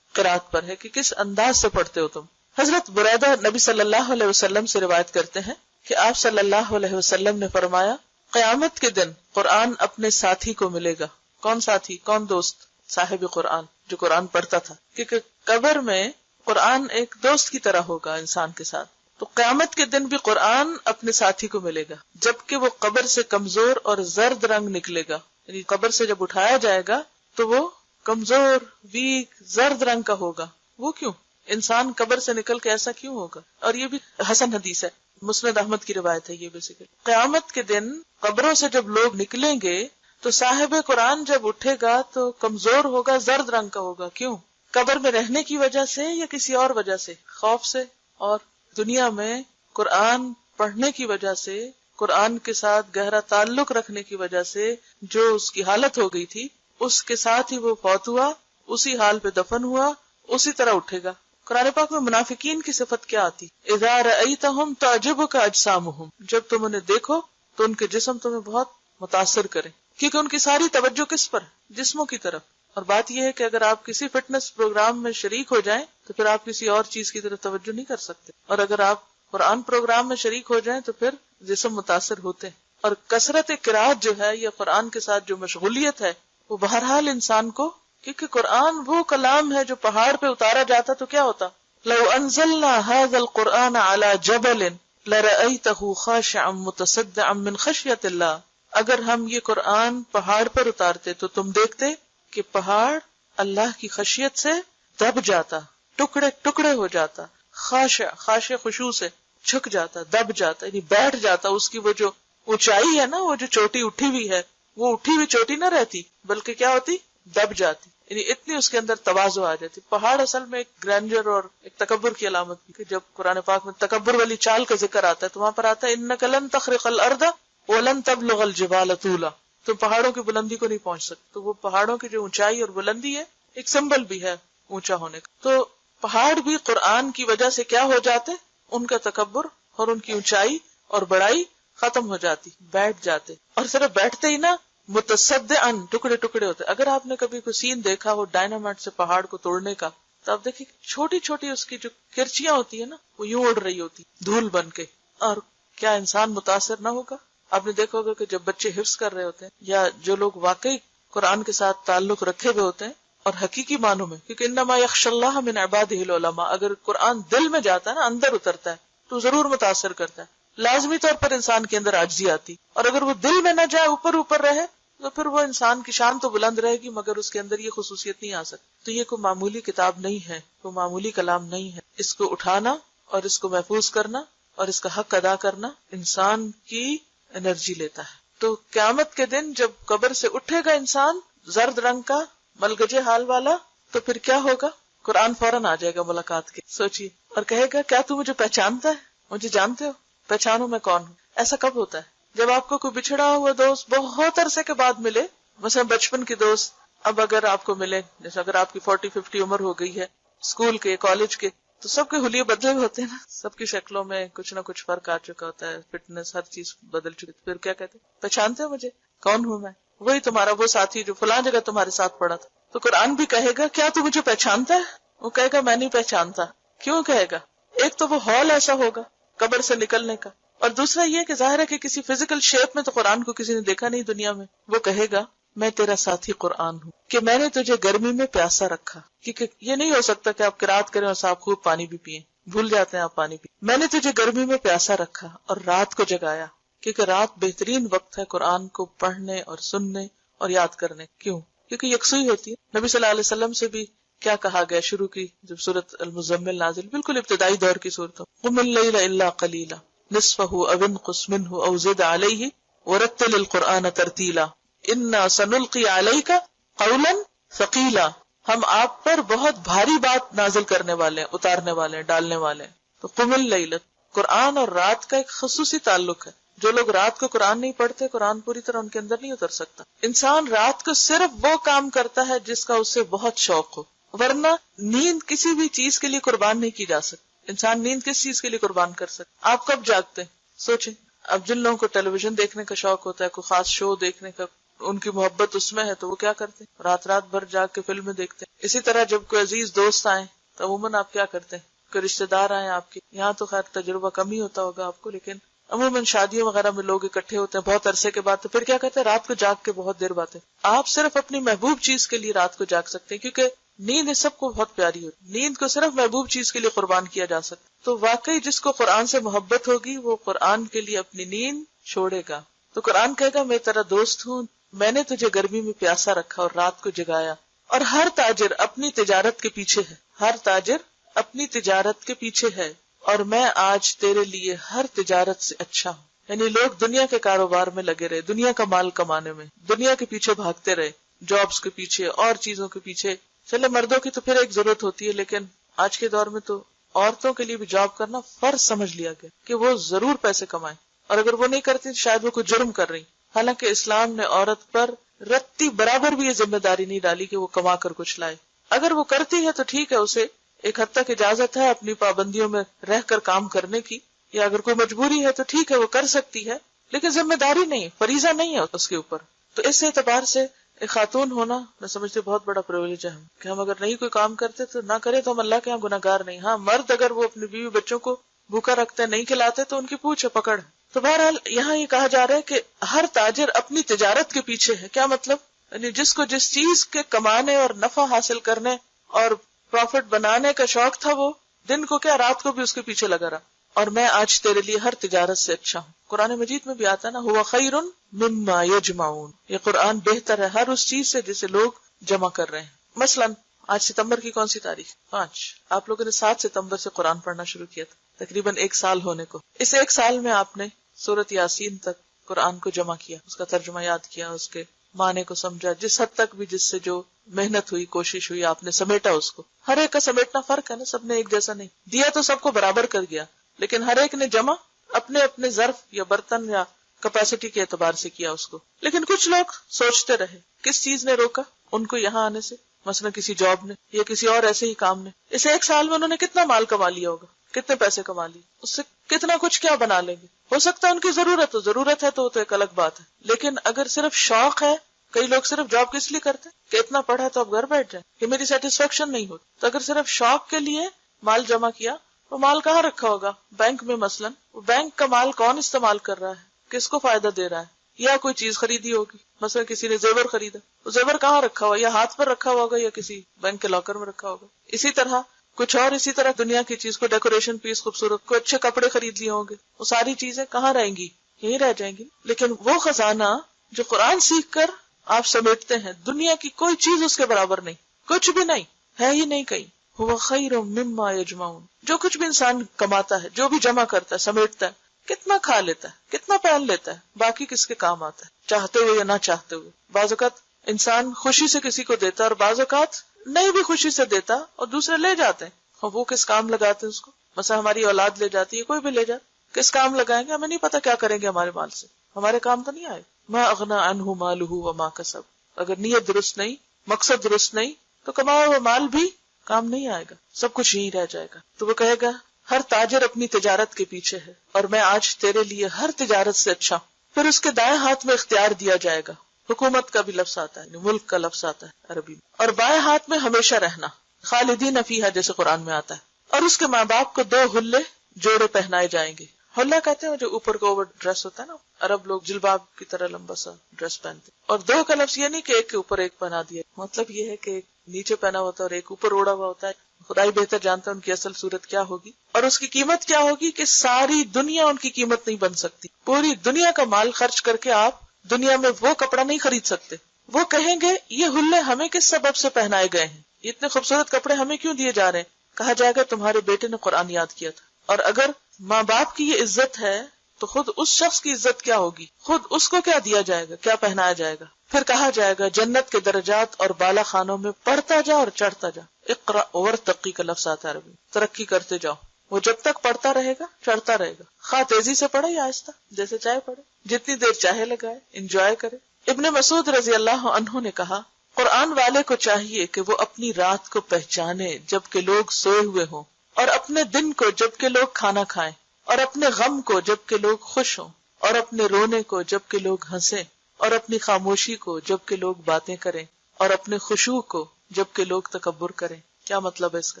قرات پر ہے کہ کس انداز سے پڑھتے ہو تم. حضرت بریدہ نبی صلی اللہ علیہ وسلم سے روایت کرتے ہیں کہ آپ صلی اللہ علیہ وسلم نے فرمایا، قیامت کے دن قرآن اپنے ساتھی کو ملے گا. کون ساتھی؟ کون دوست؟ صاحب قرآن، جو قرآن پڑھتا تھا. کیونکہ قبر میں قرآن ایک دوست کی طرح ہوگا انسان کے ساتھ. تو قیامت کے دن بھی قرآن اپنے ساتھی کو ملے گا، جبکہ وہ قبر سے کمزور اور زرد رنگ نکلے گا. یعنی قبر سے جب اٹھایا جائے گا تو وہ کمزور، ویک، زرد رنگ کا ہوگا. وہ کیوں؟ انسان قبر سے نکل کے ایسا کیوں ہوگا؟ اور یہ بھی حسن حدیث ہے، مسند احمد کی روایت ہے. یہ بیسیکلی قیامت کے دن قبروں سے جب لوگ نکلیں گے تو صاحب قرآن جب اٹھے گا تو کمزور ہوگا، زرد رنگ کا ہوگا. کیوں؟ قبر میں رہنے کی وجہ سے یا کسی اور وجہ سے؟ خوف سے. اور دنیا میں قرآن پڑھنے کی وجہ سے قرآن کے ساتھ گہرا تعلق رکھنے کی وجہ سے جو اس کی حالت ہو گئی تھی اس کے ساتھ ہی وہ فوت ہوا، اسی حال پہ دفن ہوا، اسی طرح اٹھے گا. قرآن پاک میں منافقین کی صفت کیا آتی؟ اذا رأیتہم تعجبک اجسامہم، جب تم انہیں دیکھو تو ان کے جسم تمہیں بہت متاثر کریں، کیونکہ ان کی ساری توجہ کس پر؟ جسموں کی طرف. اور بات یہ ہے کہ اگر آپ کسی فٹنس پروگرام میں شریک ہو جائیں تو پھر آپ کسی اور چیز کی طرف توجہ نہیں کر سکتے، اور اگر آپ قرآن پروگرام میں شریک ہو جائیں تو پھر جسم متاثر ہوتے ہیں. اور کثرت قرات جو ہے یا قرآن کے ساتھ جو مشغولیت ہے وہ بہرحال انسان کو، کیونکہ قرآن وہ کلام ہے جو پہاڑ پہ اتارا جاتا تو کیا ہوتا؟ لو انزلنا هذا القرآن على جبل لرأيته خاشعا متصدعا من خشية الله، اگر ہم یہ قرآن پہاڑ پر اتارتے تو تم دیکھتے کہ پہاڑ اللہ کی خشیت سے دب جاتا، ٹکڑے ٹکڑے ہو جاتا. خاشع خشوع سے جھک جاتا، دب جاتا، یعنی بیٹھ جاتا. اس کی وہ جو اونچائی ہے نا، وہ جو چوٹی اٹھی ہوئی ہے، وہ اٹھی ہوئی چوٹی نہ رہتی بلکہ کیا ہوتی؟ دب جاتی. یعنی اتنی اس کے اندر تواضع آ جاتی. پہاڑ اصل میں ایک گرینڈر اور ایک تکبر کی علامت ہے. جب قرآن پاک میں تکبر والی چال کا ذکر آتا ہے تو وہاں پر آتا ہے انک لن تخرق الارض ولن تبلغ الجبال طولا، تم پہاڑوں کی بلندی کو نہیں پہنچ سکتے. تو وہ پہاڑوں کی جو اونچائی اور بلندی ہے ایک سمبل بھی ہے اونچا ہونے کا. تو پہاڑ بھی قرآن کی وجہ سے کیا ہو جاتے؟ ان کا تکبر اور ان کی اونچائی اور بڑائی ختم ہو جاتی، بیٹھ جاتے. اور صرف بیٹھتے ہی نہ، متصدعن، ٹکڑے ٹکڑے ہوتے. اگر آپ نے کبھی کوئی سین دیکھا ہو ڈائنامائٹ سے پہاڑ کو توڑنے کا تو آپ دیکھیں چھوٹی چھوٹی اس کی جو کرچیاں ہوتی ہیں نا وہ یوں اڑ رہی ہوتی دھول بن کے. اور کیا انسان متاثر نہ ہوگا؟ آپ نے دیکھا ہوگا کہ جب بچے حفظ کر رہے ہوتے ہیں یا جو لوگ واقعی قرآن کے ساتھ تعلق رکھے ہوئے ہوتے ہیں اور حقیقی معنوں میں، کیونکہ انما یخشى اللہ من عبادہ العلماء، اگر قرآن دل میں جاتا ہے نا، اندر اترتا ہے تو ضرور متاثر کرتا ہے. لازمی طور پر انسان کے اندر عاجزی آتی، اور اگر وہ دل میں نہ جائے، اوپر اوپر رہے تو پھر وہ انسان کی شان تو بلند رہے گی مگر اس کے اندر یہ خصوصیت نہیں آ سکتی. تو یہ کوئی معمولی کتاب نہیں ہے، کوئی معمولی کلام نہیں ہے. اس کو اٹھانا اور اس کو محفوظ کرنا اور اس کا حق ادا کرنا انسان کی انرجی لیتا ہے. تو قیامت کے دن جب قبر سے اٹھے گا انسان زرد رنگ کا ملگجے حال والا، تو پھر کیا ہوگا؟ قرآن فوراً آ جائے گا ملاقات کے. سوچیے، اور کہے گا کیا تو مجھے پہچانتا ہے؟ مجھے جانتے ہو؟ پہچانو میں کون ہوں. ایسا کب ہوتا ہے؟ جب آپ کو کوئی بچھڑا ہوا دوست بہت عرصے کے بعد ملے، مثلا بچپن کے دوست اب اگر آپ کو ملے، جیسے اگر آپ کی 40-50 عمر ہو گئی ہے، اسکول کے، کالج کے، تو سب کے حلیے بدلے ہوئے ہوتے ہیں نا، سب کی شکلوں میں کچھ نہ کچھ فرق آ چکا ہوتا ہے، فٹنس ہر چیز بدل چکی. پھر کیا کہتے ہیں؟ پہچانتے ہو مجھے؟ کون ہوں میں؟ وہی تمہارا وہ ساتھی جو فلاں جگہ تمہارے ساتھ پڑا تھا. تو قرآن بھی کہے گا کیا تو مجھے پہچانتا ہے؟ وہ کہے گا میں نہیں پہچانتا. کیوں کہے گا؟ ایک تو وہ ہال ایسا ہوگا قبر سے نکلنے کا، اور دوسرا یہ کہ ظاہر ہے کہ کسی فزیکل شیپ میں تو قرآن کو کسی نے دیکھا نہیں دنیا میں. وہ کہے گا میں تیرا ساتھی قرآن ہوں کہ میں نے تجھے گرمی میں پیاسا رکھا، کیونکہ یہ نہیں ہو سکتا کہ آپ قرات کریں اور صاحب خوب پانی بھی پیئیں، بھول جاتے ہیں آپ پانی پی. میں نے تجھے گرمی میں پیاسا رکھا اور رات کو جگایا، کیونکہ رات بہترین وقت ہے قرآن کو پڑھنے اور سننے اور یاد کرنے. کیوں؟ کیونکہ یکسوئی ہوتی ہے. نبی صلی اللہ علیہ وسلم سے بھی کیا کہا گیا شروع کی جب سورۃ المزمل نازل، بالکل ابتدائی دور کی صورتوں، قم اللیل الا قلیلا نصفہ او انقص منہ او زد علیہ ورتل القرآن ترتیلا انا سنلقی علیک قولا ثقیلا. ہم آپ پر بہت بھاری بات نازل کرنے والے ہیں، اتارنے والے ہیں، ڈالنے والے ہیں. تو قم اللیل، قرآن اور رات کا ایک خصوصی تعلق ہے. جو لوگ رات کو قرآن نہیں پڑھتے، قرآن پوری طرح ان کے اندر نہیں اتر سکتا. انسان رات کو صرف وہ کام کرتا ہے جس کا اسے بہت شوق ہو، ورنہ نیند کسی بھی چیز کے لیے قربان نہیں کی جا سکتی. انسان نیند کس چیز کے لیے قربان کر سکتا؟ آپ کب جاگتے ہیں؟ سوچیں. اب جن لوگوں کو ٹیلی ویژن دیکھنے کا شوق ہوتا ہے، کوئی خاص شو دیکھنے کا، ان کی محبت اس میں ہے تو وہ کیا کرتے ہیں؟ رات بھر جاگ کے فلمیں دیکھتے ہیں. اسی طرح جب کوئی عزیز دوست آئے تو عموماً آپ کیا کرتے ہیں؟ کوئی رشتے دار آئے آپ کے یہاں، تو خیر تجربہ کم ہی ہوتا ہوگا آپ کو، لیکن عموماً شادیوں وغیرہ میں لوگ اکٹھے ہوتے ہیں بہت عرصے کے بعد، تو پھر کیا کہتے ہیں؟ رات کو جاگ کے بہت دیر باتیں. آپ صرف اپنی محبوب چیز کے لیے رات کو جاگ سکتے ہیں، کیونکہ نیند اس سب کو بہت پیاری ہوتی. نیند کو صرف محبوب چیز کے لیے قربان کیا جا سکتا. تو واقعی جس کو قرآن سے محبت ہوگی وہ قرآن کے لیے اپنی نیند چھوڑے گا. تو قرآن کہے گا میں تیرا دوست ہوں، میں نے تجھے گرمی میں پیاسا رکھا اور رات کو جگایا. اور ہر تاجر اپنی تجارت کے پیچھے ہے، ہر تاجر اپنی تجارت کے پیچھے ہے، اور میں آج تیرے لیے ہر تجارت سے اچھا ہوں. یعنی لوگ دنیا کے کاروبار میں لگے رہے، دنیا کا مال کمانے میں، دنیا کے پیچھے بھاگتے رہے، جابز کے پیچھے اور چیزوں کے پیچھے. چلے مردوں کی تو پھر ایک ضرورت ہوتی ہے، لیکن آج کے دور میں تو عورتوں کے لیے بھی جاب کرنا فرض سمجھ لیا گیا کہ وہ ضرور پیسے کمائیں. اور اگر وہ نہیں کرتی شاید وہ کوئی جرم کر رہی. حالانکہ اسلام نے عورت پر رتی برابر بھی یہ ذمہ داری نہیں ڈالی کہ وہ کما کر کچھ لائے. اگر وہ کرتی ہے تو ٹھیک ہے، اسے ایک حد تک اجازت ہے اپنی پابندیوں میں رہ کر کام کرنے کی، یا اگر کوئی مجبوری ہے تو ٹھیک ہے وہ کر سکتی ہے، لیکن ذمہ داری نہیں، فریضہ نہیں ہے اس کے اوپر. تو اس اعتبار سے ایک خاتون ہونا میں سمجھتی بہت بڑا پریویلیج ہے کہ ہم اگر نہیں کوئی کام کرتے تو نہ کرے تو ہم اللہ کے یہاں گناہگار نہیں. ہاں مرد اگر وہ اپنی بیوی بچوں کو بھوکا رکھتے نہیں کھلاتے تو ان کی پوچھ پکڑ. تو بہرحال یہاں یہ کہا جا رہا ہے کہ ہر تاجر اپنی تجارت کے پیچھے ہے. کیا مطلب؟ یعنی جس کو جس چیز کے کمانے اور نفع حاصل کرنے اور پروفٹ بنانے کا شوق تھا وہ دن کو کیا رات کو بھی اس کے پیچھے لگا رہا. اور میں آج تیرے لیے ہر تجارت سے اچھا ہوں. قرآن مجید میں بھی آتا ہے نا، ہوا خیر مما یجمعون. یہ قرآن بہتر ہے ہر اس چیز سے جسے لوگ جمع کر رہے ہیں. مثلا آج ستمبر کی کون سی تاریخ؟ 5. آپ لوگوں نے 7 ستمبر سے قرآن پڑھنا شروع کیا تھا، تقریباً 1 سال ہونے کو. اس 1 سال میں آپ نے سورۃ یاسین تک قرآن کو جمع کیا، اس کا ترجمہ یاد کیا، اس کے معنی کو سمجھا، جس حد تک بھی جس سے جو محنت ہوئی کوشش ہوئی آپ نے سمیٹا اس کو. ہر ایک کا سمیٹنا فرق ہے نا، سب نے ایک جیسا نہیں دیا تو سب کو برابر کر گیا، لیکن ہر ایک نے جمع اپنے اپنے ظرف یا برتن یا کیپیسٹی کے اعتبار سے کیا اس کو. لیکن کچھ لوگ سوچتے رہے کس چیز نے روکا ان کو یہاں آنے سے، مثلا کسی جاب نے یا کسی اور ایسے ہی کام نے. اس 1 سال میں انہوں نے کتنا مال کما لیا ہوگا، کتنے پیسے کما لیے، اس سے کتنا کچھ کیا بنا لیں گے. ہو سکتا ہے ان کی ضرورت ہے تو ایک الگ بات ہے، لیکن اگر صرف شوق ہے، کئی لوگ صرف جاب کس لیے کرتے ہیں کہ اتنا پڑھا تو اب گھر بیٹھ جائیں کہ میری سیٹسفیکشن نہیں ہوتی. تو اگر صرف شوق کے لیے مال جمع کیا، وہ مال کہاں رکھا ہوگا؟ بینک میں. مثلا وہ بینک کا مال کون استعمال کر رہا ہے، کس کو فائدہ دے رہا ہے؟ یا کوئی چیز خریدی ہوگی، مثلا کسی نے زیور خریدا، وہ زیور کہاں رکھا ہوا؟ یا ہاتھ پر رکھا ہوگا یا کسی بینک کے لاکر میں رکھا ہوگا. اسی طرح کچھ اور، اسی طرح دنیا کی چیز کو ڈیکوریشن پیس خوبصورت، کوئی اچھے کپڑے خرید لیے ہوں گے، وہ ساری چیزیں کہاں رہیں گی؟ یہیں رہ جائیں گی. لیکن وہ خزانہ جو قرآن سیکھ کر آپ سمیٹتے ہیں، دنیا کی کوئی چیز اس کے برابر نہیں، کچھ بھی نہیں ہے ہی نہیں کہیں. ہوا خیر مما یجمعون. جو کچھ بھی انسان کماتا ہے، جو بھی جمع کرتا ہے، سمیٹتا ہے، کتنا کھا لیتا ہے، کتنا پہن لیتا ہے، باقی کس کے کام آتا ہے، چاہتے ہوئے یا نہ چاہتے ہوئے. بعض اوقات انسان خوشی سے کسی کو دیتا ہے اور بعض اوقات نہیں بھی خوشی سے دیتا اور دوسرے لے جاتے ہیں. اور وہ کس کام لگاتے ہیں اس کو؟ مثلا ہماری اولاد لے جاتی ہے، کوئی بھی لے جائے، کس کام لگائیں گے؟ ہمیں نہیں پتا کیا کریں گے ہمارے مال سے، ہمارے کام تو نہیں آئے. ما اغنى عنہ مالہ وما کسب. اگر نیت درست نہیں، مقصد درست نہیں تو کمایا ہوا مال بھی کام نہیں آئے گا، سب کچھ یہیں رہ جائے گا. تو وہ کہے گا ہر تاجر اپنی تجارت کے پیچھے ہے اور میں آج تیرے لیے ہر تجارت سے اچھا ہوں. پھر اس کے دائیں ہاتھ میں اختیار دیا جائے گا. حکومت کا بھی لفظ آتا ہے، ملک کا لفظ آتا ہے عربی میں. اور بائیں ہاتھ میں ہمیشہ رہنا، خالدین فیہا جیسے قرآن میں آتا ہے. اور اس کے ماں باپ کو 2 حلے جوڑے پہنائے جائیں گے. حلہ کہتے ہیں جو اوپر کو اوور ڈریس ہوتا ہے نا، عرب لوگ جلباب کی طرح لمبا سا ڈریس پہنتے. اور 2 کا لفظ یہ نہیں کہ ایک کے اوپر ایک پہنا دیا، مطلب یہ ہے کہ ایک نیچے پہنا ہوتا ہے اور ایک اوپر اوڑا ہوا ہوتا ہے. خدائی بہتر جانتا ہے ان کی اصل صورت کیا ہوگی اور اس کی قیمت کیا ہوگی کہ ساری دنیا ان کی قیمت نہیں بن سکتی. پوری دنیا کا مال خرچ کر کے آپ دنیا میں وہ کپڑا نہیں خرید سکتے. وہ کہیں گے یہ حلے ہمیں کس سبب سے پہنائے گئے ہیں، اتنے خوبصورت کپڑے ہمیں کیوں دیے جا رہے ہیں؟ کہا جائے گا تمہارے بیٹے نے قرآن یاد کیا تھا. اور اگر ماں باپ کی یہ عزت ہے تو خود اس شخص کی عزت کیا ہوگی، خود اس کو کیا دیا جائے گا، کیا پہنایا جائے گا. پھر کہا جائے گا جنت کے درجات اور بالا خانوں میں پڑھتا جا اور چڑھتا جا. اقرا ورتقی کا لفظ آتا ہے عربی، ترقی کرتے جاؤ. وہ جب تک پڑھتا رہے گا چڑھتا رہے گا، خواہ تیزی سے پڑھے یا آہستہ، جیسے چاہے پڑھے، جتنی دیر چاہے لگائے، انجوائے کرے. ابن مسعود رضی اللہ عنہ نے کہا قرآن والے کو چاہیے کہ وہ اپنی رات کو پہچانے جبکہ لوگ سوئے ہوئے ہوں، اور اپنے دن کو جبکہ لوگ کھانا کھائیں، اور اپنے غم کو جبکہ لوگ خوش ہوں، اور اپنے رونے کو جبکہ لوگ ہنسیں، اور اپنی خاموشی کو جبکہ لوگ باتیں کریں، اور اپنے خشوع کو جبکہ لوگ تکبر کریں. کیا مطلب ہے اس کا؟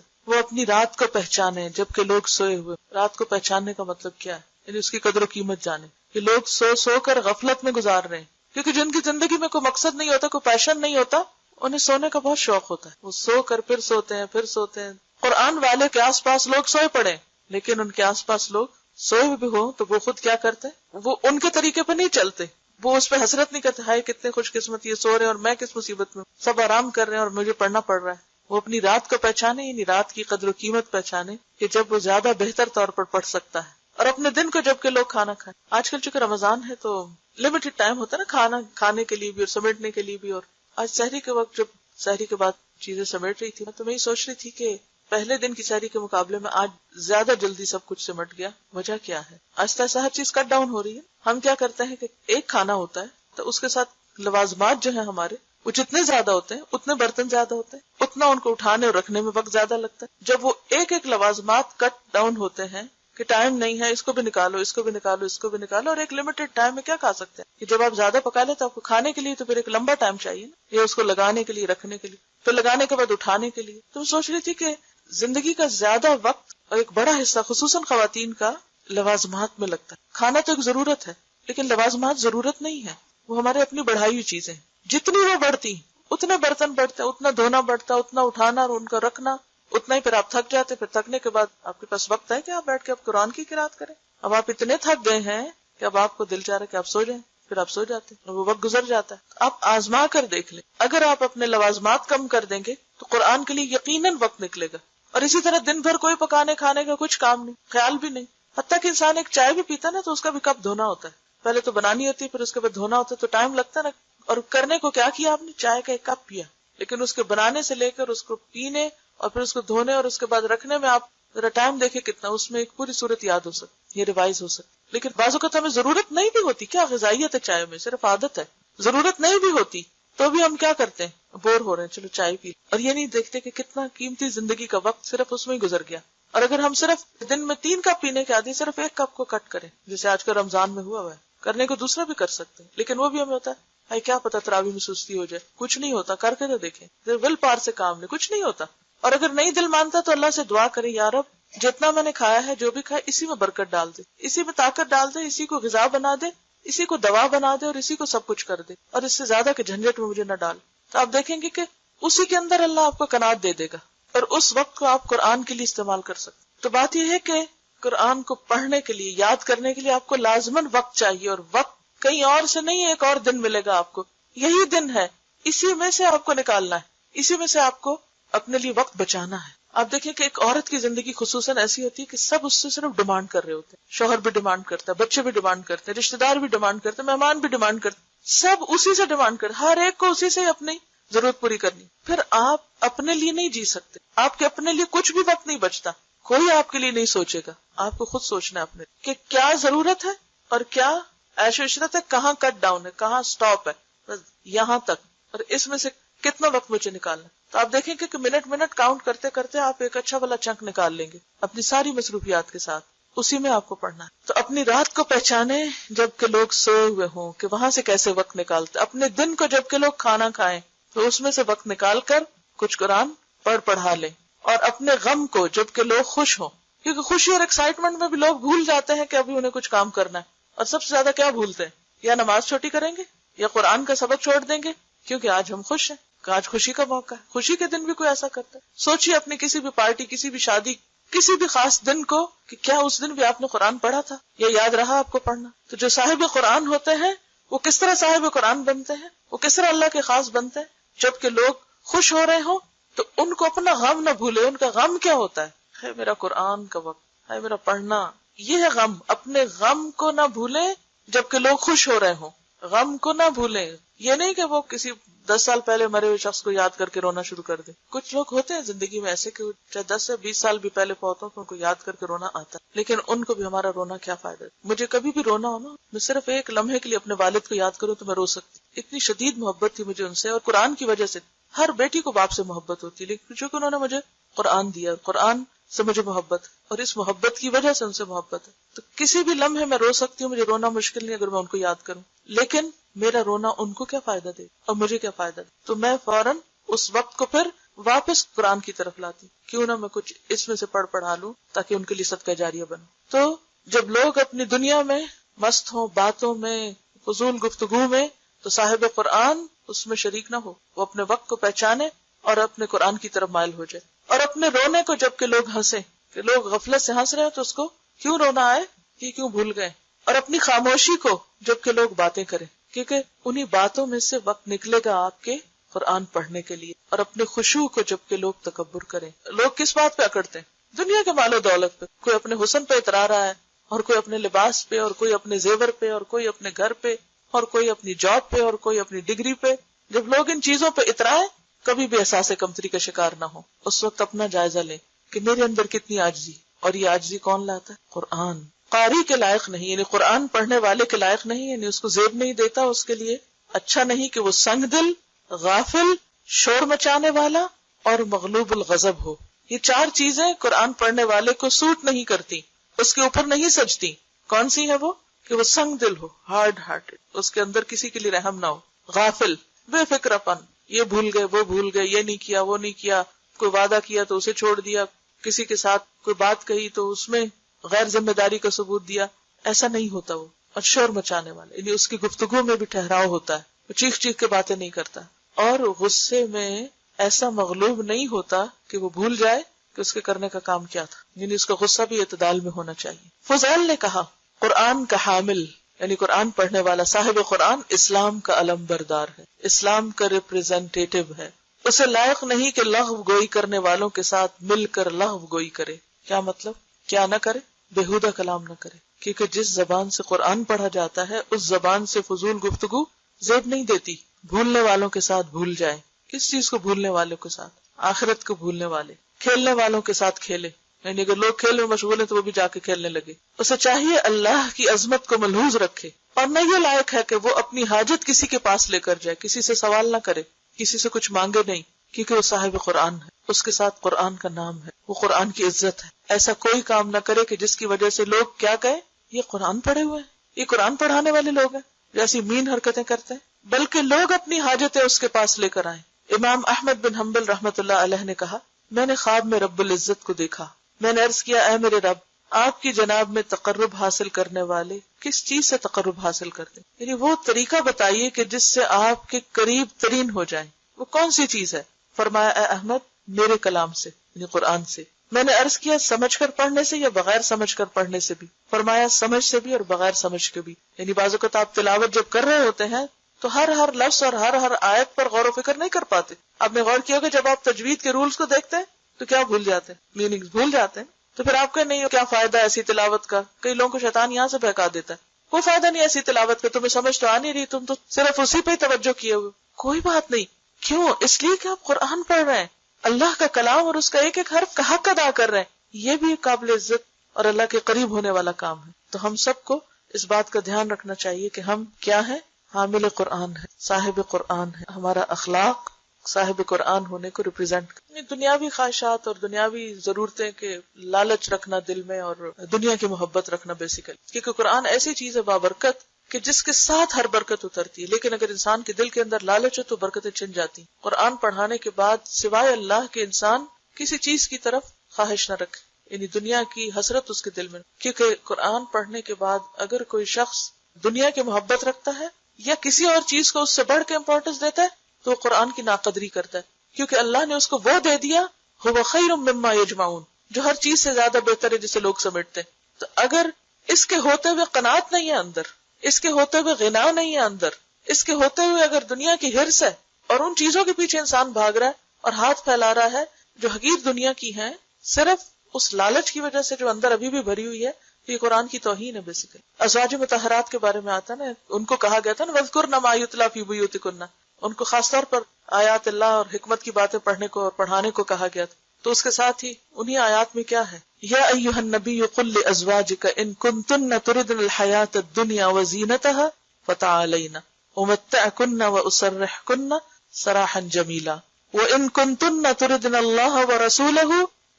وہ اپنی رات کو پہچانے جبکہ لوگ سوئے ہوئے. رات کو پہچاننے کا مطلب کیا ہے؟ یعنی اس کی قدر و قیمت جانے کہ لوگ سو کر غفلت میں گزار رہے ہیں، کیونکہ جن کی زندگی میں کوئی مقصد نہیں ہوتا، کوئی پیشن نہیں ہوتا، انہیں سونے کا بہت شوق ہوتا ہے. وہ سو کر پھر سوتے ہیں، پھر سوتے ہیں. قرآن والے کے آس پاس لوگ سوئے پڑے، لیکن ان کے آس پاس لوگ سوئے بھی ہوں تو وہ خود کیا کرتے ہیں؟ وہ ان کے طریقے پہ نہیں چلتے، وہ اس پہ حسرت نہیں کرتے ہائے کتنے خوش قسمت یہ سو رہے ہیں اور میں کس مصیبت میں. سب آرام کر رہے ہیں اور مجھے پڑھنا پڑ رہا ہے. وہ اپنی رات کو پہچانے، یعنی رات کی قدر و قیمت پہچانے کہ جب وہ زیادہ بہتر طور پر پڑھ سکتا ہے، اور اپنے دن کو جب کہ لوگ کھانا کھائیں. آج کل چونکہ رمضان ہے تو لمیٹڈ ٹائم ہوتا ہے نا کھانا کھانے کے لیے بھی اور سمیٹنے کے لیے بھی. اور آج سحری کے وقت جب سحری کے بعد چیزیں سمیٹ رہی تھی تو میں یہ سوچ رہی تھی کہ پہلے دن کی سحری کے مقابلے میں آج زیادہ جلدی سب کچھ سمٹ گیا. وجہ کیا ہے؟ آہستہ آہستہ ہر چیز کٹ ڈاؤن ہو رہی ہے. ہم کیا کرتے ہیں کہ ایک کھانا ہوتا ہے تو اس کے ساتھ لوازمات جو ہیں ہمارے وہ جتنے زیادہ ہوتے ہیں اتنے برتن زیادہ ہوتے ہیں, اتنا ان کو اٹھانے اور رکھنے میں وقت زیادہ لگتا ہے. جب وہ ایک ایک لوازمات کٹ ڈاؤن ہوتے ہیں کہ ٹائم نہیں ہے, اس کو بھی نکالو, اس کو بھی نکالو, اس کو بھی نکالو, اور ایک لمیٹڈ ٹائم میں کیا کھا سکتے ہیں کہ جب آپ زیادہ پکا لیں تو آپ کو کھانے کے لیے تو پھر ایک لمبا ٹائم چاہیے نا, یا اس کو لگانے کے لیے, رکھنے کے لیے, پھر لگانے کے بعد اٹھانے کے لیے. تو میں سوچ رہی تھی کہ زندگی کا زیادہ وقت اور ایک بڑا حصہ خصوصاً خواتین کا لوازمات میں لگتا ہے. کھانا تو ایک ضرورت ہے لیکن لوازمات ضرورت نہیں ہے, وہ ہمارے اپنی بڑھائی ہوئی چیزیں ہیں. جتنی وہ بڑھتی اتنے برتن بڑھتے, اتنا دھونا بڑھتا, اتنا اٹھانا اور ان کا رکھنا, اتنا ہی پھر آپ تھک جاتے. پھر تھکنے کے بعد آپ کے پاس وقت ہے کہ آپ بیٹھ کے آپ قرآن کی قرات کریں. اب آپ اتنے تھک گئے ہیں کہ اب آپ کو دل چاہ رہا ہے کہ آپ سو جائیں, پھر آپ سو جاتے ہیں اور وہ وقت گزر جاتا ہے. آپ آزما کر دیکھ لیں, اگر آپ اپنے لوازمات کم کر دیں گے تو قرآن کے لیے یقیناً وقت نکلے گا. اور اسی طرح دن بھر کوئی پکانے کھانے کا کچھ کام نہیں, خیال بھی نہیں. حتیٰ کہ انسان ایک چائے بھی پیتا نا تو اس کا بھی کپ دھونا ہوتا ہے. پہلے تو بنانی ہوتی ہے, پھر اس کے بعد دھونا ہوتا ہے, تو ٹائم لگتا ہے نا. اور کرنے کو کیا کیا آپ نے, چائے کا ایک کپ پیا, لیکن اس کے بنانے سے لے کر اس کو پینے اور پھر اس کو دھونے اور اس کے بعد رکھنے میں آپ ذرا ٹائم دیکھیں کتنا, اس میں ایک پوری صورت یاد ہو سکتی, یہ ریوائز ہو سکتی. لیکن بعض اوقات ہمیں ضرورت نہیں بھی ہوتی, کیا غذائیت ہے چائے میں, صرف عادت ہے, ضرورت نہیں بھی ہوتی تو بھی ہم کیا کرتے ہیں, بور ہو رہے ہیں, چلو چائے پی. اور یہ نہیں دیکھتے کہ کتنا قیمتی زندگی کا وقت صرف اس میں ہی گزر گیا. اور اگر ہم صرف دن میں 3 کپ پینے کے عادی صرف 1 کپ کو کٹ کریں, جیسے آج کل رمضان میں ہوا ہے, کرنے کو دوسرا بھی کر سکتے ہیں, لیکن وہ بھی ہمیں ہوتا ہے کیا پتا تراویح میں سستی ہو جائے. کچھ نہیں ہوتا, کر کے تو دیکھیں, ول پار سے کام لے, کچھ نہیں ہوتا. اور اگر نہیں دل مانتا تو اللہ سے دعا کریں, یا رب جتنا میں نے کھایا ہے, جو بھی کھایا, اسی میں برکت ڈال دے, اسی میں طاقت ڈال دے, اسی کو غذا بنا دے, اسی کو دوا بنا دے, اور اسی کو سب کچھ کر دے, اور اس سے زیادہ کے جھنجٹ میں مجھے نہ ڈال. تو آپ دیکھیں گے کہ اسی کے اندر اللہ آپ کو قناعت دے دے گا, اور اس وقت کو آپ قرآن کے لیے استعمال کر سکتے. تو بات یہ ہے کہ قرآن کو پڑھنے کے لیے, یاد کرنے کے لیے آپ کو لازماً وقت چاہیے, اور وقت کہیں اور سے نہیں, ایک اور دن ملے گا آپ کو, یہی دن ہے, اسی میں سے آپ کو نکالنا ہے, اسی میں سے آپ کو اپنے لیے وقت بچانا ہے. آپ دیکھیں کہ ایک عورت کی زندگی خصوصاً ایسی ہوتی ہے کہ سب اس سے صرف ڈیمانڈ کر رہے ہوتے ہیں. شوہر بھی ڈیمانڈ کرتا ہے, بچے بھی ڈیمانڈ کرتے ہیں, رشتے دار بھی ڈیمانڈ کرتے ہیں, مہمان بھی ڈیمانڈ کرتے ہیں, سب اسی سے ڈیمانڈ کرتے, ہر ایک کو اسی سے اپنی ضرورت پوری کرنی. پھر آپ اپنے لیے نہیں جی سکتے, آپ کے اپنے لیے کچھ بھی وقت نہیں بچتا, کوئی آپ کے لیے نہیں سوچے گا. آپ کو خود سوچنا ہے اپنے کہ کیا ضرورت ہے اور کیا عیش و عشرت ہے, کہاں کٹ ڈاؤن ہے, کہاں سٹاپ ہے, بس یہاں تک, اور اس میں سے کتنا وقت مجھے نکالنا. تو آپ دیکھیں کہ منٹ منٹ کاؤنٹ کرتے کرتے آپ ایک اچھا والا چنک نکال لیں گے اپنی ساری مصروفیات کے ساتھ, اسی میں آپ کو پڑھنا ہے. تو اپنی رات کو پہچانے جب کہ لوگ سوئے ہوئے ہوں, کہ وہاں سے کیسے وقت نکالتے. اپنے دن کو جب کہ لوگ کھانا کھائیں تو اس میں سے وقت نکال کر کچھ قرآن پڑھا لیں. اور اپنے غم کو جب کہ لوگ خوش ہوں, کیونکہ خوشی اور ایکسائٹمنٹ میں بھی لوگ بھول جاتے ہیں کہ ابھی انہیں کچھ کام کرنا ہے. اور سب سے زیادہ کیا بھولتے ہیں, یا نماز چھوٹی کریں گے یا قرآن کا سبق چھوڑ دیں گے, کیونکہ آج ہم خوش ہیں, کہ آج خوشی کا موقع ہے. خوشی کے دن بھی کوئی ایسا کرتا ہے؟ سوچیے اپنی کسی بھی پارٹی, کسی بھی شادی, کسی بھی خاص دن کو کہ کیا اس دن بھی آپ نے قرآن پڑھا تھا, یا یاد رہا آپ کو پڑھنا. تو جو صاحب قرآن ہوتے ہیں وہ کس طرح صاحب قرآن بنتے ہیں, وہ کس طرح اللہ کے خاص بنتے ہیں, جبکہ لوگ خوش ہو رہے ہوں تو ان کو اپنا غم نہ بھولے. ان کا غم کیا ہوتا ہے میرا قرآن کا وقت ہے, میرا پڑھنا, یہ ہے غم. اپنے غم کو نہ بھولے جبکہ لوگ خوش ہو رہے ہوں, غم کو نہ بھولیں. یہ نہیں کہ وہ کسی 10 سال پہلے مرے ہوئے شخص کو یاد کر کے رونا شروع کر دے. کچھ لوگ ہوتے ہیں زندگی میں ایسے کہ چاہے 10 سے 20 سال بھی پہلے فوت ہو تو ان کو یاد کر کے رونا آتا ہے, لیکن ان کو بھی ہمارا رونا کیا فائدہ. مجھے کبھی بھی رونا ہو نا, میں صرف ایک لمحے کے لیے اپنے والد کو یاد کروں تو میں رو سکتی. اتنی شدید محبت تھی مجھے ان سے, اور قرآن کی وجہ سے. ہر بیٹی کو باپ سے محبت ہوتی ہے, لیکن چونکہ انہوں نے مجھے قرآن دیا, قرآن سے مجھے محبت, اور اس محبت کی وجہ سے ان سے محبت ہے, تو کسی بھی لمحے میں رو سکتی ہوں. مجھے رونا مشکل نہیں اگر میں ان کو یاد کروں, لیکن میرا رونا ان کو کیا فائدہ دے اور مجھے کیا فائدہ دے. تو میں فوراً اس وقت کو پھر واپس قرآن کی طرف لاتی, کیوں نہ میں کچھ اس میں سے پڑھا لوں تاکہ ان کے لیے صدقہ جاریہ بنوں. تو جب لوگ اپنی دنیا میں مست ہوں, باتوں میں, فضول گفتگو میں, تو صاحب قرآن اس میں شریک نہ ہو. وہ اپنے وقت کو پہچانے اور اپنے قرآن کی طرف مائل ہو جائے. اور اپنے رونے کو جب کہ لوگ ہنسیں, کہ لوگ غفلت سے ہنس رہے ہیں تو اس کو کیوں رونا آئے, یہ کیوں بھول گئے. اور اپنی خاموشی کو جب کہ لوگ باتیں کریں, کیونکہ انہی باتوں میں سے وقت نکلے گا آپ کے قرآن پڑھنے کے لیے. اور اپنے خشوع کو جب کہ لوگ تکبر کریں. لوگ کس بات پہ اکڑتے ہیں, دنیا کے مال و دولت پہ. کوئی اپنے حسن پہ اترا رہا ہے, اور کوئی اپنے لباس پہ, اور کوئی اپنے زیور پہ, اور کوئی اپنے گھر پہ, اور کوئی اپنی جاب پہ, اور کوئی اپنی ڈگری پہ. جب لوگ ان چیزوں پہ اترائے, کبھی بھی احساس کمتری کا شکار نہ ہو. اس وقت اپنا جائزہ لیں کہ میرے اندر کتنی عاجزی، اور یہ عاجزی کون لاتا ہے؟ قرآن. قاری کے لائق نہیں، یعنی قرآن پڑھنے والے کے لائق نہیں، یعنی اس کو زیب نہیں دیتا، اس کے لیے اچھا نہیں کہ وہ سنگ دل، غافل، شور مچانے والا اور مغلوب الغضب ہو. یہ چار چیزیں قرآن پڑھنے والے کو سوٹ نہیں کرتی، اس کے اوپر نہیں سجتی. کون سی ہے وہ؟ کہ وہ سنگ دل ہو، ہارڈ ہارٹڈ، اس کے اندر کسی کے لیے رحم نہ ہو، غافل، بے فکر پن، یہ بھول گئے وہ بھول گئے، یہ نہیں کیا وہ نہیں کیا، کوئی وعدہ کیا تو اسے چھوڑ دیا، کسی کے ساتھ کوئی بات کہی تو اس میں غیر ذمہ داری کا ثبوت دیا. ایسا نہیں ہوتا وہ. اور شور مچانے والا، یعنی اس کی گفتگو میں بھی ٹھہراؤ ہوتا ہے، وہ چیخ چیخ کے باتیں نہیں کرتا، اور غصے میں ایسا مغلوب نہیں ہوتا کہ وہ بھول جائے کہ اس کے کرنے کا کام کیا تھا، یعنی اس کا غصہ بھی اعتدال میں ہونا چاہیے. فضیل نے کہا قرآن کا حامل یعنی قرآن پڑھنے والا، صاحب قرآن اسلام کا علم بردار ہے، اسلام کا ریپریزنٹیٹو ہے. اسے لائق نہیں کہ لغو گوئی کرنے والوں کے ساتھ مل کر لغو گوئی کرے. کیا مطلب؟ کیا نہ کرے؟ بےہودہ کلام نہ کرے، کیونکہ جس زبان سے قرآن پڑھا جاتا ہے اس زبان سے فضول گفتگو زیب نہیں دیتی. بھولنے والوں کے ساتھ بھول جائے. کس چیز کو بھولنے والوں کے ساتھ؟ آخرت کو بھولنے والے. کھیلنے والوں کے ساتھ کھیلے، یعنی اگر لوگ کھیل میں مشغول ہیں تو وہ بھی جا کے کھیلنے لگے. اسے چاہیے اللہ کی عظمت کو ملحوظ رکھے، اور نہ یہ لائق ہے کہ وہ اپنی حاجت کسی کے پاس لے کر جائے، کسی سے سوال نہ کرے، کسی سے کچھ مانگے نہیں، کیونکہ وہ صاحب قرآن ہے، اس کے ساتھ قرآن کا نام ہے، وہ قرآن کی عزت ہے. ایسا کوئی کام نہ کرے کہ جس کی وجہ سے لوگ کیا کہیں، یہ قرآن پڑھے ہوئے ہیں، یہ قرآن پڑھانے والے لوگ ہیں، جیسی مین حرکتیں کرتے ہیں. بلکہ لوگ اپنی حاجتیں اس کے پاس لے کر آئیں. امام احمد بن حنبل رحمۃ اللہ علیہ نے کہا میں نے خواب میں رب العزت کو دیکھا. میں نے عرض کیا اے میرے رب، آپ کی جناب میں تقرب حاصل کرنے والے کس چیز سے تقرب حاصل کرتے، یعنی وہ طریقہ بتائیے کہ جس سے آپ کے قریب ترین ہو جائیں، وہ کون سی چیز ہے؟ فرمایا اے احمد میرے کلام سے، یعنی قرآن سے. میں نے عرض کیا سمجھ کر پڑھنے سے یا بغیر سمجھ کر پڑھنے سے بھی؟ فرمایا سمجھ سے بھی اور بغیر سمجھ کے بھی. یعنی بعض اوقات آپ تلاوت جب کر رہے ہوتے ہیں تو ہر لفظ اور ہر آیت پر غور و فکر نہیں کر پاتے. آپ نے غور کیا کہ جب آپ تجوید کے رولز کو دیکھتے ہیں تو کیا بھول جاتے ہیں؟ میننگ بھول جاتے ہیں. تو پھر آپ کا نہیں کیا فائدہ ایسی تلاوت کا؟ کئی لوگوں کو شیطان یہاں سے بہکا دیتا ہے، کوئی فائدہ نہیں ایسی تلاوت کا، تمہیں سمجھ تو آ نہیں رہی، تم تو صرف اسی پہ توجہ کیے ہوئے. کوئی بات نہیں. کیوں؟ اس لیے کہ آپ قرآن پڑھ رہے ہیں، اللہ کا کلام، اور اس کا ایک ایک حرف کا حق ادا کر رہے ہیں. یہ بھی قابل عزت اور اللہ کے قریب ہونے والا کام ہے. تو ہم سب کو اس بات کا دھیان رکھنا چاہیے کہ ہم کیا ہیں؟ حامل قرآن ہے، صاحب قرآن ہے. ہمارا اخلاق صاحب قرآن ہونے کو ریپرزینٹ کریں. دنیاوی خواہشات اور دنیاوی ضرورتیں کہ لالچ رکھنا دل میں اور دنیا کی محبت رکھنا بیسیکلی، کیونکہ قرآن ایسی چیز ہے بابرکت کہ جس کے ساتھ ہر برکت اترتی ہے. لیکن اگر انسان کے دل کے اندر لالچ ہو تو برکتیں چھن جاتی. قرآن پڑھانے کے بعد سوائے اللہ کے انسان کسی چیز کی طرف خواہش نہ رکھے، یعنی دنیا کی حسرت اس کے دل میں. کیونکہ قرآن پڑھنے کے بعد اگر کوئی شخص دنیا کی محبت رکھتا ہے یا کسی اور چیز کو اس سے بڑھ کے امپورٹنس دیتا ہے تو وہ قرآن کی ناقدری کرتا ہے. کیونکہ اللہ نے اس کو وہ دے دیا هو خیر مما یجمعون، جو ہر چیز سے زیادہ بہتر ہے جسے لوگ سمیٹتے ہیں. تو اگر اس کے ہوتے ہوئے قناعت نہیں ہے اندر، اس کے ہوتے ہوئے غنا نہیں ہے اندر، اس کے ہوتے ہوئے اگر دنیا کی ہرس ہے اور ان چیزوں کے پیچھے انسان بھاگ رہا ہے اور ہاتھ پھیلا رہا ہے جو حقیر دنیا کی ہیں صرف اس لالچ کی وجہ سے جو اندر ابھی بھی بھری ہوئی ہے، تو یہ قرآن کی توہین ہے بیسیکلی. ازواج مطہرات کے بارے میں آتا نا، ان کو کہا گیا تھا نا وَاذْكُرْنَ مَا يُتْلَى فِي بُيُوتِكُنَّ، ان کو خاص طور پر آیات اللہ اور حکمت کی باتیں پڑھنے کو اور پڑھانے کو کہا گیا تھا. تو اس کے ساتھ ہی انہی آیات میں کیا ہے، یا ایھا النبی قل لازواجک ان کنتن تردن الحیاۃ الدنیا وزینتها فتعالین امتعکن واسرحکن سراحا جمیلا وان کنتن تردن اللہ ورسولہ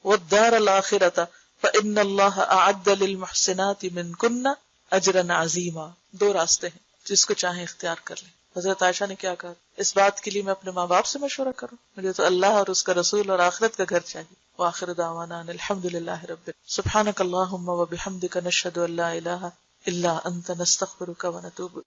والدار الآخرۃ فان اللہ اعد للمحسنات منکن اجرا عظیما. دو راستے ہیں، جس کو چاہیں اختیار کر لیں. حضرت عائشہ نے کیا کہا، اس بات کے لیے میں اپنے ماں باپ سے مشورہ کروں؟ مجھے تو اللہ اور اس کا رسول اور آخرت کا گھر چاہیے. وآخر دعوانا ان الحمدللہ رب سبحانک اللہم وبحمدک نشہد ان لا الہ الا انت نستغفرک ونتوب